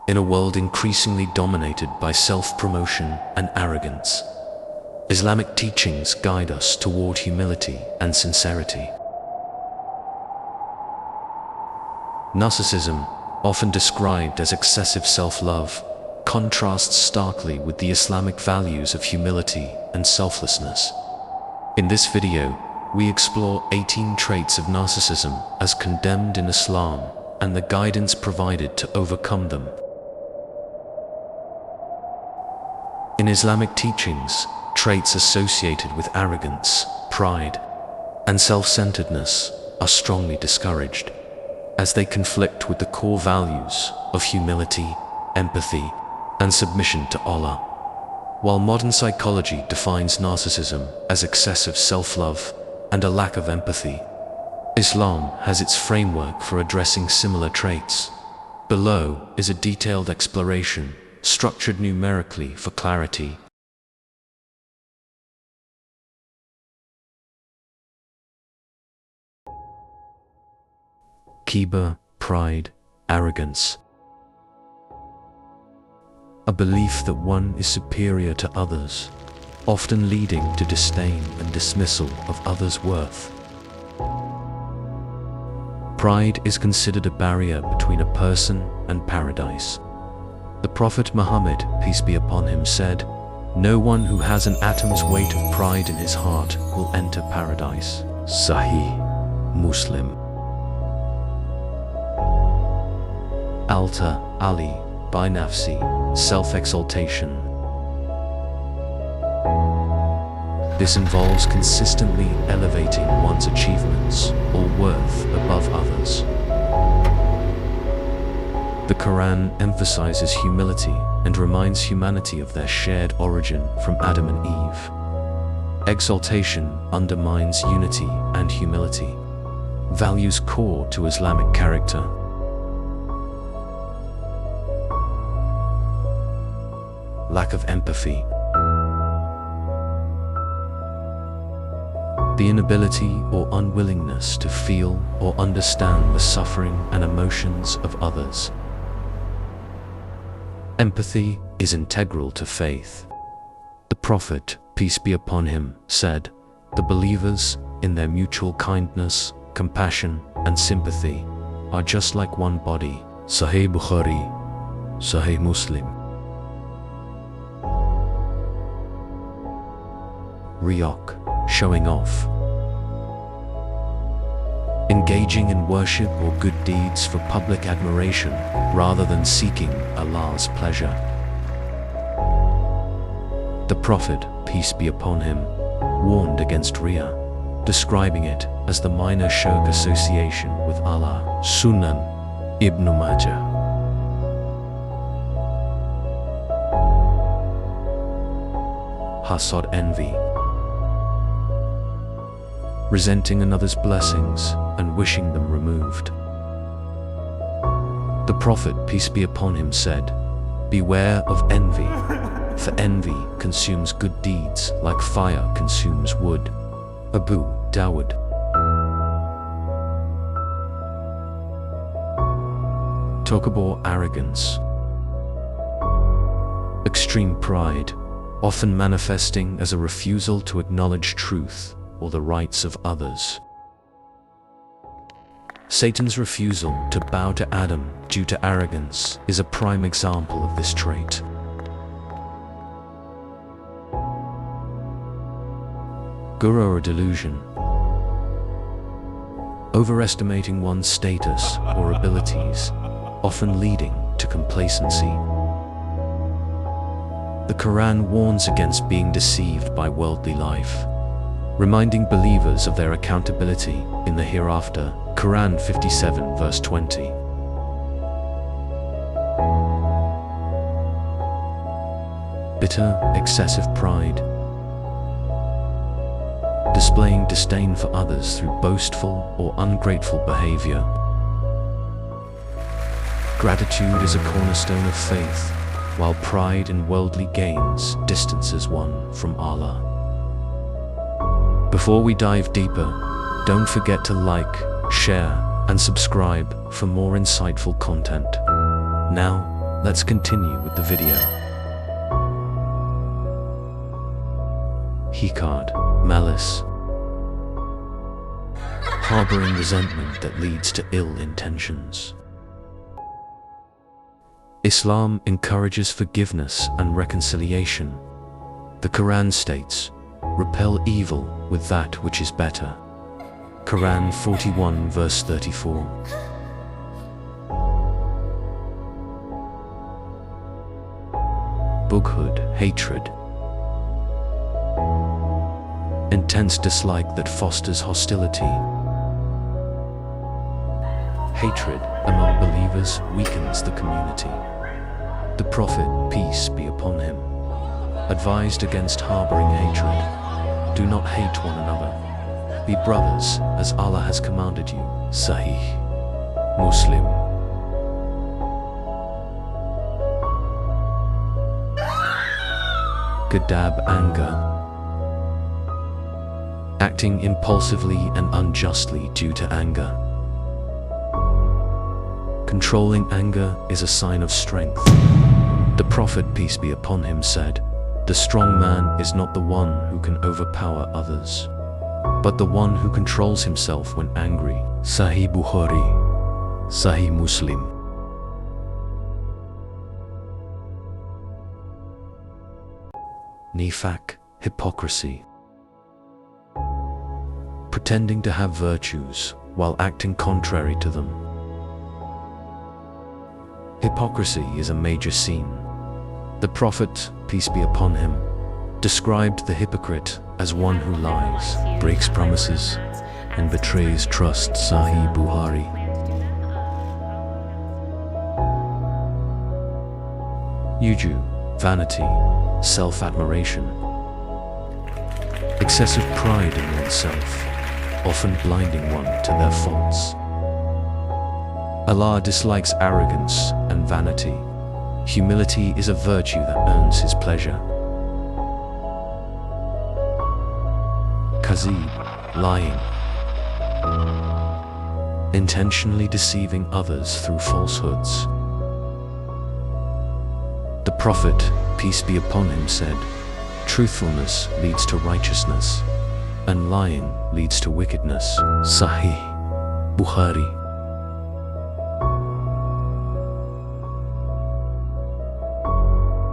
In a world increasingly dominated by self-promotion and arrogance, Islamic teachings guide us toward humility and sincerity. Narcissism, often described as excessive self-love, contrasts starkly with the Islamic values of humility and selflessness. In this video, we explore 18 traits of narcissism as condemned in Islam and the guidance provided to overcome them. In Islamic teachings, traits associated with arrogance, pride, and self-centeredness are strongly discouraged, as they conflict with the core values of humility, empathy, and submission to Allah. While modern psychology defines narcissism as excessive self-love and a lack of empathy, Islam has its framework for addressing similar traits. Below is a detailed exploration, structured numerically for clarity. Kibr, pride, arrogance. A belief that one is superior to others, often leading to disdain and dismissal of others' worth. Pride is considered a barrier between a person and paradise. The Prophet Muhammad, peace be upon him, said, "No one who has an atom's weight of pride in his heart will enter paradise." Sahih Muslim. Alta Ali by Nafsi, self-exaltation. This involves consistently elevating one's achievements or worth above others. The Quran emphasizes humility and reminds humanity of their shared origin from Adam and Eve. Exaltation undermines unity and humility, values core to Islamic character. Lack of empathy. The inability or unwillingness to feel or understand the suffering and emotions of others. Empathy is integral to faith. The Prophet, peace be upon him, said, "The believers, in their mutual kindness, compassion, and sympathy, are just like one body." Sahih Bukhari, Sahih Muslim. Riyaq, showing off. Engaging in worship or good deeds for public admiration rather than seeking Allah's pleasure. The Prophet, peace be upon him, warned against Riya, describing it as the minor shirk association with Allah. Sunan Ibn Majah. Hasad, envy. Resenting another's blessings and wishing them removed. The Prophet, peace be upon him, said, "Beware of envy, for envy consumes good deeds like fire consumes wood." Abu Dawud. Takabur, arrogance. Extreme pride, often manifesting as a refusal to acknowledge truth or the rights of others. Satan's refusal to bow to Adam due to arrogance is a prime example of this trait. Gurur, or delusion. Overestimating one's status or abilities, often leading to complacency. The Quran warns against being deceived by worldly life, reminding believers of their accountability in the hereafter. Quran 57 verse 20. Bitter, excessive pride. Displaying disdain for others through boastful or ungrateful behavior. Gratitude is a cornerstone of faith, while pride in worldly gains distances one from Allah. Before we dive deeper, don't forget to like, share, and subscribe for more insightful content. Now, Let's continue with the video. Hikad, malice. Harboring resentment that leads to ill intentions. Islam encourages forgiveness and reconciliation. The Quran states, "Repel evil with that which is better." Quran 41 verse 34. Bughd, hatred. Intense dislike that fosters hostility. Hatred among believers weakens the community. The Prophet, peace be upon him, advised against harboring hatred. Do not hate one another. Be brothers as Allah has commanded you. Sahih Muslim. Ghadab, anger. Acting impulsively and unjustly due to anger. Controlling anger is a sign of strength. The Prophet, peace be upon him, said, "The strong man is not the one who can overpower others, but the one who controls himself when angry." Sahih Bukhari, Sahih Muslim. Nifaq, hypocrisy. Pretending to have virtues while acting contrary to them. Hypocrisy is a major sin. The Prophet, peace be upon him, described the hypocrite as one who lies, breaks promises, and betrays trust. Sahih Bukhari. Uju, vanity, self-admiration. Excessive pride in oneself, often blinding one to their faults. Allah dislikes arrogance and vanity. Humility is a virtue that earns His pleasure. Kazib, lying. Intentionally deceiving others through falsehoods. The Prophet, peace be upon him, said, "Truthfulness leads to righteousness, and lying leads to wickedness." Sahih Bukhari.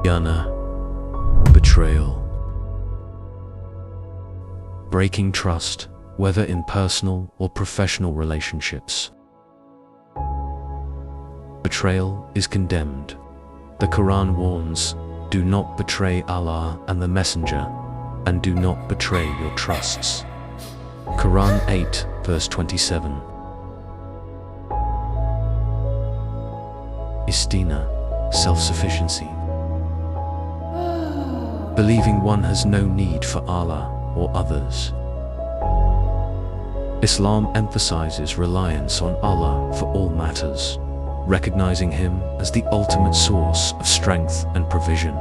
Yana, betrayal. Breaking trust, whether in personal or professional relationships. Betrayal is condemned. The Quran warns, "Do not betray Allah and the Messenger, and do not betray your trusts." Quran 8 verse 27. Istina, self-sufficiency. Believing one has no need for Allah or others. Islam emphasizes reliance on Allah for all matters, recognizing Him as the ultimate source of strength and provision.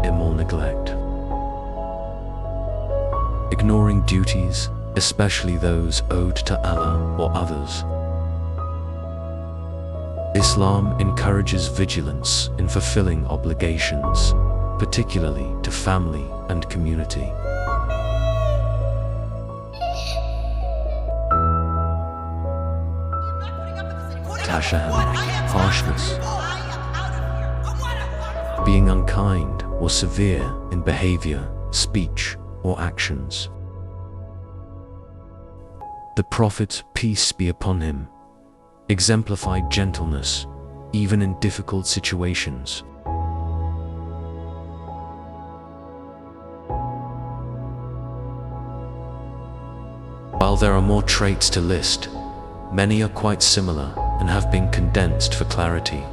Immoral neglect. Ignoring duties, especially those owed to Allah or others. Islam encourages vigilance in fulfilling obligations, particularly to family and community. Tashahum, harshness. Being unkind or severe in behavior, speech, or actions. The Prophet, peace be upon him, exemplified gentleness, even in difficult situations. While there are more traits to list, many are quite similar and have been condensed for clarity.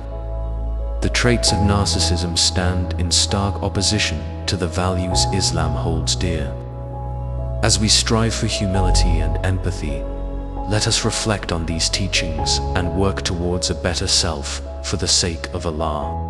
The traits of narcissism stand in stark opposition to the values Islam holds dear. As we strive for humility and empathy, let us reflect on these teachings and work towards a better self for the sake of Allah.